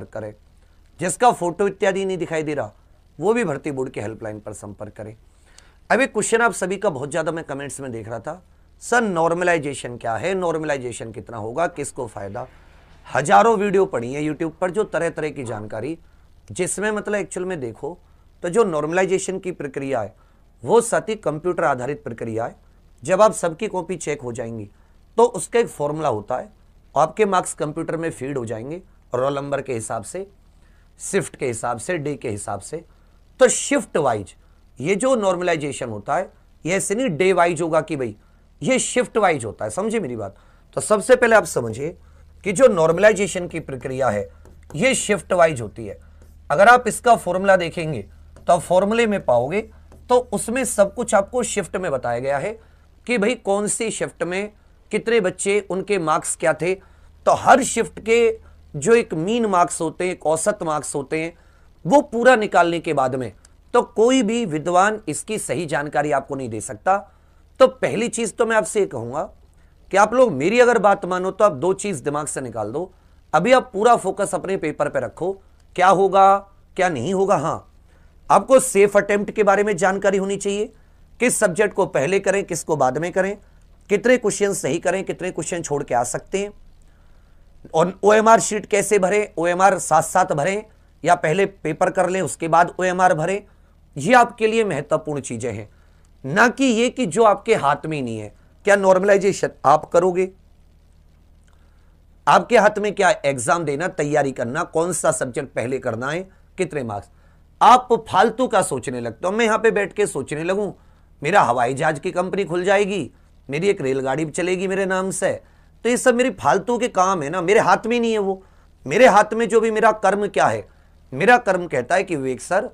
संपर्क करें। जिसका फोटो इत्यादि नहीं दिखाई दे रहा वो भी भर्ती बोर्ड के हेल्पलाइन पर संपर्क करें। अब एक क्वेश्चन आप सभी का बहुत ज्यादा मैं कमेंट्स में देख रहा था, सर नॉर्मलाइजेशन क्या है, नॉर्मलाइजेशन कितना होगा, किसको फायदा। हजारों वीडियो पड़ी है यूट्यूब पर जो तरह तरह की जानकारी, जिसमें मतलब एक्चुअल में देखो तो जो नॉर्मलाइजेशन की प्रक्रिया है वो सती कंप्यूटर आधारित प्रक्रिया है। जब आप सबकी कॉपी चेक हो जाएंगी तो उसका एक फॉर्मूला होता है, आपके मार्क्स कंप्यूटर में फीड हो जाएंगे रोल नंबर के हिसाब से, शिफ्ट के हिसाब से, डे के हिसाब से। तो शिफ्ट वाइज ये जो नॉर्मलाइजेशन होता है ये ऐसे नहीं डे वाइज होगा कि भाई ये शिफ्ट वाइज होता है, समझे मेरी बात। तो सबसे पहले आप समझिए कि जो नॉर्मलाइजेशन की प्रक्रिया है ये शिफ्ट वाइज होती है। अगर आप इसका फॉर्मूला देखेंगे तो आप फॉर्मूले में पाओगे तो उसमें सब कुछ आपको शिफ्ट में बताया गया है कि भाई कौन सी शिफ्ट में कितने बच्चे, उनके मार्क्स क्या थे। तो हर शिफ्ट के जो एक मीन मार्क्स होते हैं, एक औसत मार्क्स होते हैं, वो पूरा निकालने के बाद में तो कोई भी विद्वान इसकी सही जानकारी आपको नहीं दे सकता। तो पहली चीज तो मैं आपसे कहूंगा कि आप लोग मेरी अगर बात मानो तो आप दो चीज दिमाग से निकाल दो। अभी आप पूरा फोकस अपने पेपर पे रखो, क्या होगा क्या नहीं होगा। हाँ, आपको सेफ अटेम्प्ट के बारे में जानकारी होनी चाहिए, किस सब्जेक्ट को पहले करें किसको बाद में करें, कितने क्वेश्चन सही करें कितने क्वेश्चन छोड़ के आ सकते हैं, और ओएमआर शीट कैसे भरें, ओएमआर साथ साथ भरें या पहले पेपर कर लें उसके बाद ओएमआर भरें। ये आपके लिए महत्वपूर्ण चीजें हैं, ना कि ये कि जो आपके हाथ में नहीं है। क्या नॉर्मलाइजेशन आप करोगे, आपके हाथ में क्या एग्जाम देना, तैयारी करना, कौन सा सब्जेक्ट पहले करना है, कितने मार्क्स। आप फालतू का सोचने लगते हो। मैं यहां पे बैठ के सोचने लगूं मेरा हवाई जहाज की कंपनी खुल जाएगी, मेरी एक रेलगाड़ी भी चलेगी मेरे नाम से, तो ये सब मेरी फालतू के काम है ना, मेरे हाथ में नहीं है वो। मेरे हाथ में जो भी मेरा कर्म क्या है, मेरा कर्म कहता है कि विवेक सर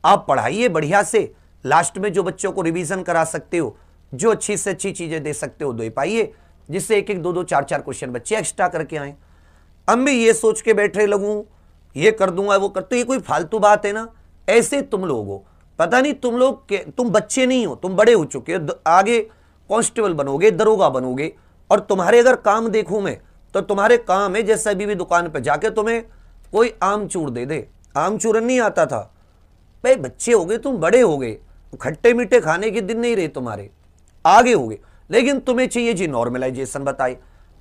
आप पढ़ाइए बढ़िया से, लास्ट में जो बच्चों को रिवीजन करा सकते हो, जो अच्छी से अच्छी चीजें दे सकते हो दे पाइए, जिससे एक एक दो दो चार चार क्वेश्चन बच्चे एक्स्ट्रा करके आए। अब मैं ये सोच के बैठे लगूं ये कर दूंगा वो कर, तो ये कोई फालतू बात है ना। ऐसे तुम लोग हो, पता नहीं तुम लोग, तुम बच्चे नहीं हो, तुम बड़े हो चुके हो, आगे कांस्टेबल बनोगे, दरोगा बनोगे। और तुम्हारे अगर काम देखूं मैं तो तुम्हारे काम है जैसे अभी भी दुकान पे जाके तुम्हें कोई आमचूर दे दे। आमचूरन नहीं आता था भाई, बच्चे हो गए, तुम बड़े हो गए, खट्टे मीठे खाने के दिन नहीं रहे तुम्हारे, आगे हो गए। लेकिन तुम्हें चाहिए जी नॉर्मलाइजेशन बताए।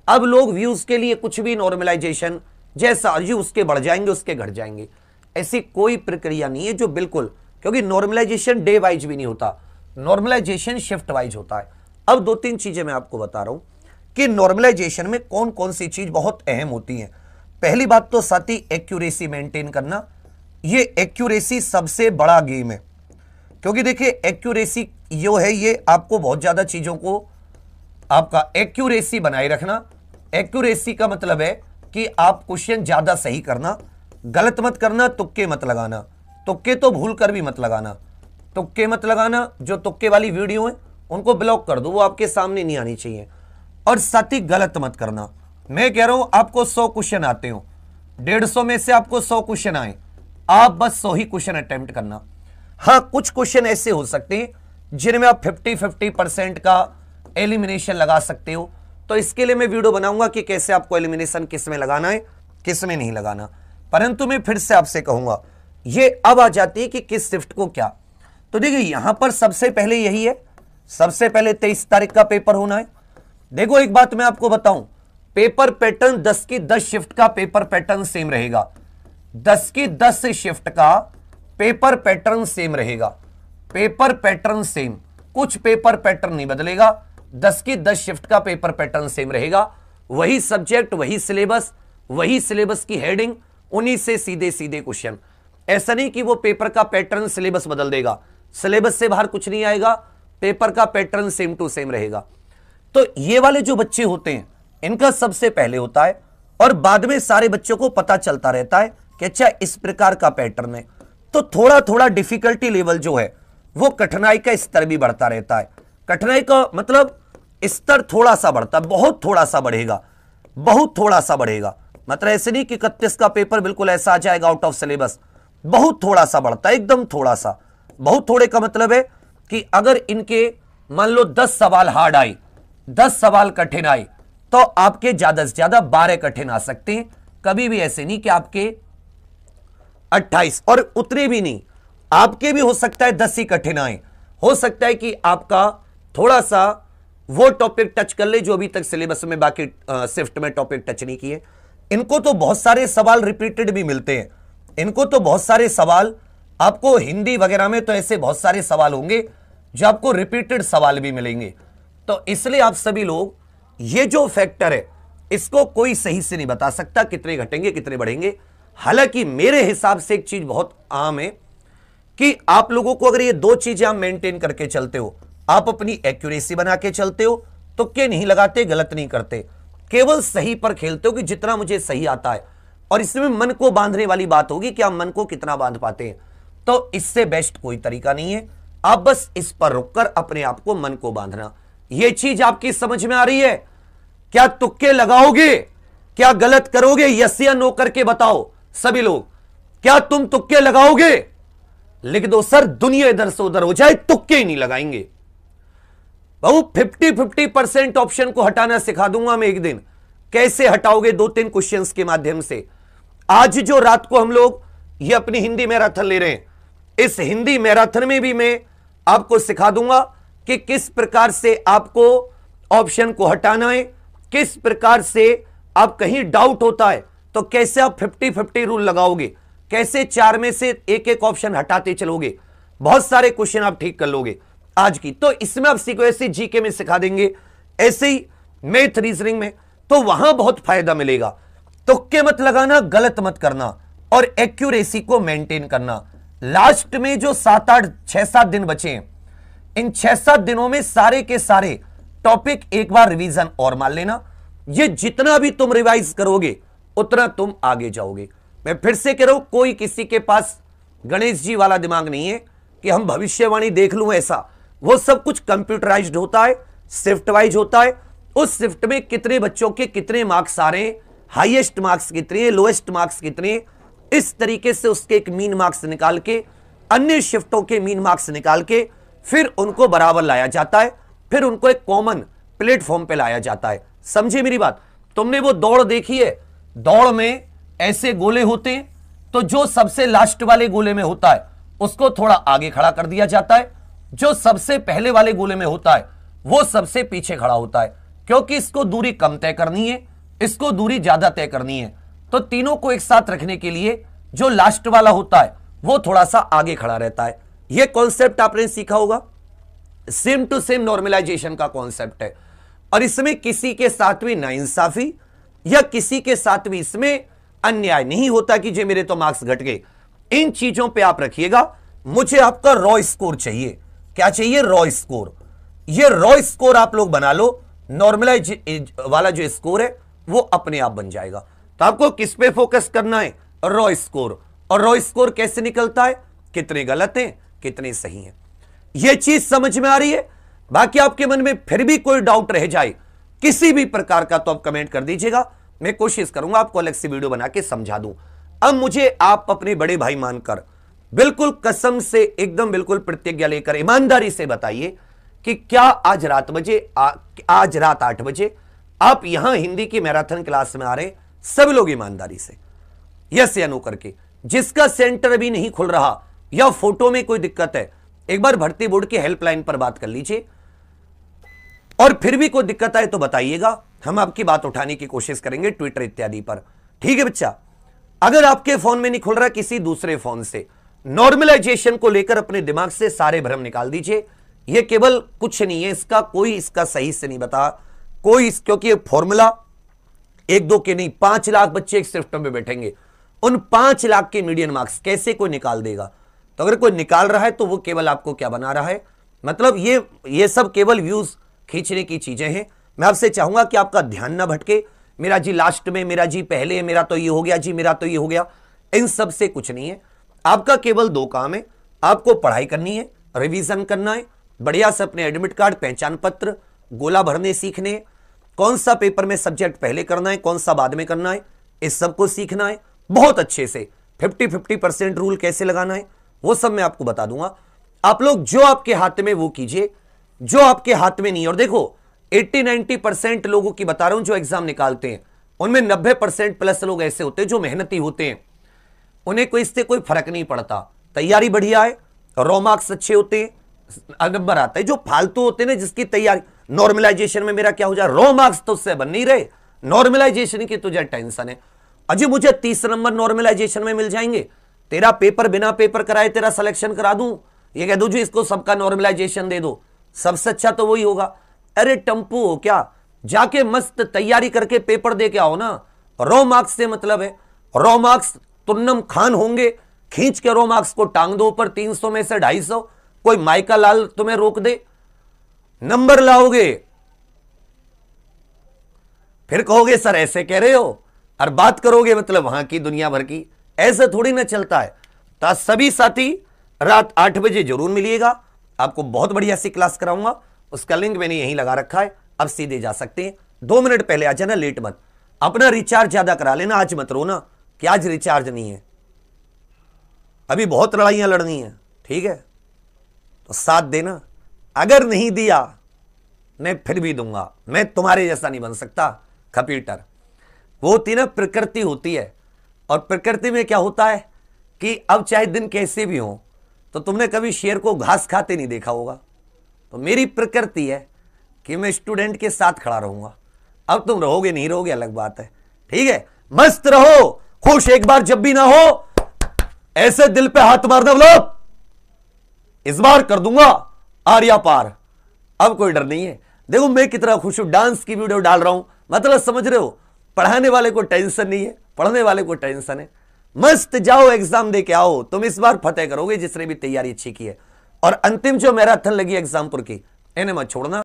अब लोग व्यूज के लिए कुछ भी नॉर्मलाइजेशन जैसा जी उसके बढ़ जाएंगे उसके घट जाएंगे, ऐसी कोई प्रक्रिया नहीं है जो बिल्कुल, क्योंकि नॉर्मलाइजेशन डे वाइज भी नहीं होता, नॉर्मलाइजेशन शिफ्ट वाइज होता है। अब दो तीन चीजें मैं आपको बता रहा हूं कि नॉर्मलाइजेशन में कौन कौन सी चीज बहुत अहम होती है। पहली बात तो साथी एक्यूरेसी मेंटेन करना, ये एक्यूरेसी सबसे बड़ा गेम है। क्योंकि देखिए एक्यूरेसी जो है ये आपको बहुत ज्यादा चीजों को आपका एक्यूरेसी बनाए रखना। एक्यूरेसी का मतलब है कि आप क्वेश्चन ज्यादा सही करना, गलत मत करना, तुक्के मत लगाना। तुक्के तो भूल कर भी मत लगाना, तुक्के मत लगाना। जो तुक्के वाली वीडियो है उनको ब्लॉक कर दो, वो आपके सामने नहीं आनी चाहिए। और साथ ही गलत मत करना। मैं कह रहा हूं आपको 100 क्वेश्चन आते हो, 150 में से आपको 100 क्वेश्चन आए, आप बस 100 ही क्वेश्चन अटेम्प्ट करना। हाँ, कुछ क्वेश्चन ऐसे हो सकते हैं जिनमें आप 50-50% का एलिमिनेशन लगा सकते हो। तो इसके लिए मैं वीडियो बनाऊंगा कि कैसे आपको एलिमिनेशन किस में लगाना है किस में नहीं लगाना। परंतु मैं फिर से आपसे कहूंगा ये अब आ जाती है कि किस शिफ्ट को क्या। तो देखिए यहां पर सबसे पहले यही है, सबसे पहले 23 तारीख का पेपर होना है। देखो एक बात मैं आपको बताऊं, पेपर पैटर्न 10 की 10 शिफ्ट का पेपर पैटर्न सेम रहेगा। 10 की 10 शिफ्ट का पेपर पैटर्न सेम रहेगा, पेपर पैटर्न सेम, कुछ पेपर पैटर्न नहीं बदलेगा। 10 की 10 शिफ्ट का पेपर पैटर्न सेम रहेगा, वही सब्जेक्ट, वही सिलेबस की हेडिंग, उन्हीं से सीधे सीधे क्वेश्चन। ऐसा नहीं कि वो पेपर का पैटर्न सिलेबस बदल देगा, सिलेबस से बाहर कुछ नहीं आएगा, पेपर का पैटर्न सेम टू सेम रहेगा। तो ये वाले जो बच्चे होते हैं इनका सबसे पहले होता है, और बाद में सारे बच्चों को पता चलता रहता है कि अच्छा इस प्रकार का पैटर्न है। तो थोड़ा थोड़ा डिफिकल्टी लेवल जो है वो कठिनाई का स्तर भी बढ़ता रहता है। कठिनाई का मतलब स्तर थोड़ा सा बढ़ता है, बहुत थोड़ा सा बढ़ेगा, बहुत थोड़ा सा बढ़ेगा। मतलब ऐसे नहीं कि 31 का पेपर बिल्कुल ऐसा आ जाएगा आउट ऑफ सिलेबस, बहुत थोड़ा सा बढ़ता है, एकदम थोड़ा सा। बहुत थोड़े का मतलब है कि अगर इनके मान लो 10 सवाल हार्ड आए, 10 सवाल कठिन आए, तो आपके ज्यादा से ज्यादा 12 कठिन आ सकते हैं। कभी भी ऐसे नहीं कि आपके 28 और उतने भी नहीं, आपके भी हो सकता है 10 ही कठिन आए, हो सकता है कि आपका थोड़ा सा वो टॉपिक टच कर ले जो अभी तक सिलेबस में बाकी शिफ्ट में टॉपिक टच नहीं किए। इनको तो बहुत सारे सवाल रिपीटेड भी मिलते हैं, इनको तो बहुत सारे सवाल आपको हिंदी वगैरह में तो ऐसे बहुत सारे सवाल होंगे जो आपको रिपीटेड सवाल भी मिलेंगे। तो इसलिए आप सभी लोग ये जो फैक्टर है इसको कोई सही से नहीं बता सकता कितने घटेंगे कितने बढ़ेंगे। हालांकि मेरे हिसाब से एक चीज बहुत आम है कि आप लोगों को अगर ये दो चीजें आप मेंटेन करके चलते हो, आप अपनी एक्यूरेसी बना के चलते हो, तुक्के नहीं लगाते, गलत नहीं करते, केवल सही पर खेलते हो कि जितना मुझे सही आता है, और इसमें मन को बांधने वाली बात होगी कि आप मन को कितना बांध पाते हैं। तो इससे बेस्ट कोई तरीका नहीं है, आप बस इस पर रुककर अपने आप को मन को बांधना। यह चीज आपकी समझ में आ रही है? क्या तुक्के लगाओगे? क्या गलत करोगे? यस या नो करके बताओ सभी लोग, क्या तुम तुक्के लगाओगे? लिख दो सर, दुनिया इधर से उधर हो जाए तुक्के ही नहीं लगाएंगे। बहु 50-50% ऑप्शन को हटाना सिखा दूंगा मैं एक दिन। कैसे हटाओगे? 2-3 क्वेश्चंस के माध्यम से। आज जो रात को हम लोग ये अपनी हिंदी मैराथन ले रहे हैं, इस हिंदी मैराथन में भी मैं आपको सिखा दूंगा कि किस प्रकार से आपको ऑप्शन को हटाना है, किस प्रकार से आप कहीं डाउट होता है तो कैसे आप 50-50 रूल लगाओगे, कैसे 4 में से एक एक ऑप्शन हटाते चलोगे, बहुत सारे क्वेश्चन आप ठीक कर लोगे आज की। तो इसमें आप सीखो, ऐसे जीके में सिखा देंगे, ऐसे ही मैथ रीजनिंग में, तो वहां बहुत फायदा मिलेगा। तुक्के मत लगाना, गलत मत करना और एक्यूरेसी को मेंटेन करना। लास्ट में जो 6-7 दिन बचे हैं, इन 6-7 दिनों में सारे के सारे टॉपिक एक बार रिवीजन और मान लेना। ये जितना भी तुम रिवाइज करोगे उतना तुम आगे जाओगे। मैं फिर से कह रहा हूं, कोई किसी के पास गणेश जी वाला दिमाग नहीं है कि हम भविष्यवाणी देख लूं ऐसा। वो सब कुछ कंप्यूटराइज्ड होता है, शिफ्ट वाइज होता है। उस शिफ्ट में कितने बच्चों के कितने मार्क्स आ रहे हैं, हाईएस्ट मार्क्स कितने, लोएस्ट मार्क्स कितने, इस तरीके से उसके एक मीन मार्क्स निकाल के, अन्य शिफ्टों के मीन मार्क्स निकाल के फिर उनको बराबर लाया जाता है, फिर उनको एक कॉमन प्लेटफॉर्म पे लाया जाता है। समझे मेरी बात? तुमने वो दौड़ देखी है, दौड़ में ऐसे गोले होते हैं, तो जो सबसे लास्ट वाले गोले में होता है उसको थोड़ा आगे खड़ा कर दिया जाता है, जो सबसे पहले वाले गोले में होता है वो सबसे पीछे खड़ा होता है, क्योंकि इसको दूरी कम तय करनी है, इसको दूरी ज्यादा तय करनी है। तो तीनों को एक साथ रखने के लिए जो लास्ट वाला होता है वो थोड़ा सा आगे खड़ा रहता है। यह कॉन्सेप्ट आपने सीखा होगा, सेम टू सेम नॉर्मलाइजेशन का कॉन्सेप्ट है। और इसमें किसी के साथ भी नाइंसाफी या किसी के साथ भी इसमें अन्याय नहीं होता कि जे मेरे तो मार्क्स घट गए। इन चीजों पे आप रखिएगा। मुझे आपका रॉ स्कोर चाहिए। क्या चाहिए? Raw score. ये रॉ स्कोर आप लोग बना लो, नॉर्मलाइज वाला जो स्कोर है वो अपने आप बन जाएगा। तो आपको किस पे फोकस करना है? Raw score. और रॉ स्कोर कैसे निकलता है? कितने गलत हैं, कितने सही हैं। यह चीज समझ में आ रही है? बाकी आपके मन में फिर भी कोई डाउट रह जाए किसी भी प्रकार का तो आप कमेंट कर दीजिएगा, मैं कोशिश करूंगा आपको अलग से वीडियो बना के समझा दूं। अब मुझे आप अपने बड़े भाई मानकर बिल्कुल कसम से एकदम बिल्कुल प्रतिज्ञा लेकर ईमानदारी से बताइए कि क्या आज रात 8 बजे आप यहां हिंदी की मैराथन क्लास में आ रहे? सब लोग ईमानदारी से यस या नो करके। जिसका सेंटर अभी नहीं खुल रहा या फोटो में कोई दिक्कत है, एक बार भर्ती बोर्ड की हेल्पलाइन पर बात कर लीजिए, और फिर भी कोई दिक्कत आए तो बताइएगा, हम आपकी बात उठाने की कोशिश करेंगे ट्विटर इत्यादि पर। ठीक है बच्चा? अगर आपके फोन में नहीं खुल रहा, किसी दूसरे फोन से नॉर्मलाइजेशन को लेकर अपने दिमाग से सारे भ्रम निकाल दीजिए। यह केवल कुछ नहीं है, इसका कोई इसका सही से नहीं बता कोई, क्योंकि ये फॉर्मूला 1-2 के नहीं, 5 लाख बच्चे एक शिफ्ट में बैठेंगे। उन 5 लाख के मीडियन मार्क्स कैसे कोई निकाल देगा? तो अगर कोई निकाल रहा है तो वो केवल आपको क्या बना रहा है? मतलब ये सब केवल व्यूज खींचने की चीजें हैं। मैं आपसे चाहूंगा कि आपका ध्यान ना भटके, मेरा जी लास्ट में, मेरा जी पहले, मेरा तो ये हो गया जी, मेरा तो ये हो गया, इन सब से कुछ नहीं है। आपका केवल 2 काम है, आपको पढ़ाई करनी है, रिवीजन करना है, बढ़िया से अपने एडमिट कार्ड, पहचान पत्र, गोला भरने सीखने हैं, कौन सा पेपर में सब्जेक्ट पहले करना है, कौन सा बाद में करना है, इस सब को सीखना है बहुत अच्छे से। 50-50% रूल कैसे लगाना है वो सब मैं आपको बता दूंगा। आप लोग जो आपके हाथ में वो कीजिए, जो आपके हाथ में नहीं। और देखो 80-90% लोगों की बता रहा हूं जो एग्जाम निकालते हैं, उनमें 90% प्लस लोग ऐसे होते हैं जो मेहनती होते हैं। उन्हें कोई इससे कोई फर्क नहीं पड़ता। तैयारी बढ़िया है, रॉ मार्क्स अच्छे होते हैं, नंबर आता है। जो फालतू होते हैं ना, जिसकी तैयारी नॉर्मलाइजेशन में मेरा क्या हो जाए, रॉ मार्क्स तो उससे बन नहीं रहे, नॉर्मलाइजेशन की तुझे टेंशन है। अजय मुझे 30 नंबर नॉर्मलाइजेशन में मिल जाएंगे, तेरा पेपर बिना पेपर कराए तेरा सिलेक्शन करा दूं, ये कह दो जी इसको सबका नॉर्मलाइजेशन दे दो, सबसे अच्छा तो वही होगा। अरे टंपू हो क्या, जाके मस्त तैयारी करके पेपर दे के आओ ना। रॉ मार्क्स से मतलब है, रॉ मार्क्स तुन्नम खान होंगे, खींच के रॉ मार्क्स को टांग दो ऊपर, 300 में से 250, कोई माइका लाल तुम्हें रोक दे, नंबर लाओगे, फिर कहोगे सर ऐसे कह रहे हो, और बात करोगे मतलब वहां की दुनिया भर की। ऐसे थोड़ी ना चलता है। तो सभी साथी रात 8 बजे जरूर मिलिएगा, आपको बहुत बढ़िया सी क्लास कराऊंगा, उसका लिंक मैंने यहीं लगा रखा है, अब सीधे जा सकते हैं। 2 मिनट पहले आ जाना, लेट मत, अपना रिचार्ज ज्यादा करा लेना, आज मत रोना कि आज रिचार्ज नहीं है, अभी बहुत लड़ाइयां लड़नी है, ठीक है। तो साथ देना, अगर नहीं दिया मैं फिर भी दूंगा, मैं तुम्हारे जैसा नहीं बन सकता कंप्यूटर। वो होती ना प्रकृति होती है, और प्रकृति में क्या होता है कि अब चाहे दिन कैसे भी हो, तो तुमने कभी शेर को घास खाते नहीं देखा होगा। तो मेरी प्रकृति है कि मैं स्टूडेंट के साथ खड़ा रहूंगा। अब तुम रहोगे नहीं रहोगे अलग बात है, ठीक है। मस्त रहो, खुश, एक बार जब भी ना हो ऐसे दिल पे हाथ मारना, बोलो इस बार कर दूंगा आर्या पार, अब कोई डर नहीं है। देखो मैं कितना खुश हूं, डांस की वीडियो डाल रहा हूं, मतलब समझ रहे हो, पढ़ाने वाले को टेंशन नहीं है, पढ़ने वाले को टेंशन है। मस्त जाओ एग्जाम दे के आओ, तुम इस बार फतेह करोगे जिसने भी तैयारी अच्छी की है। और अंतिम जो मैराथन लगी एग्जामपुर की, इन्हें मत छोड़ना।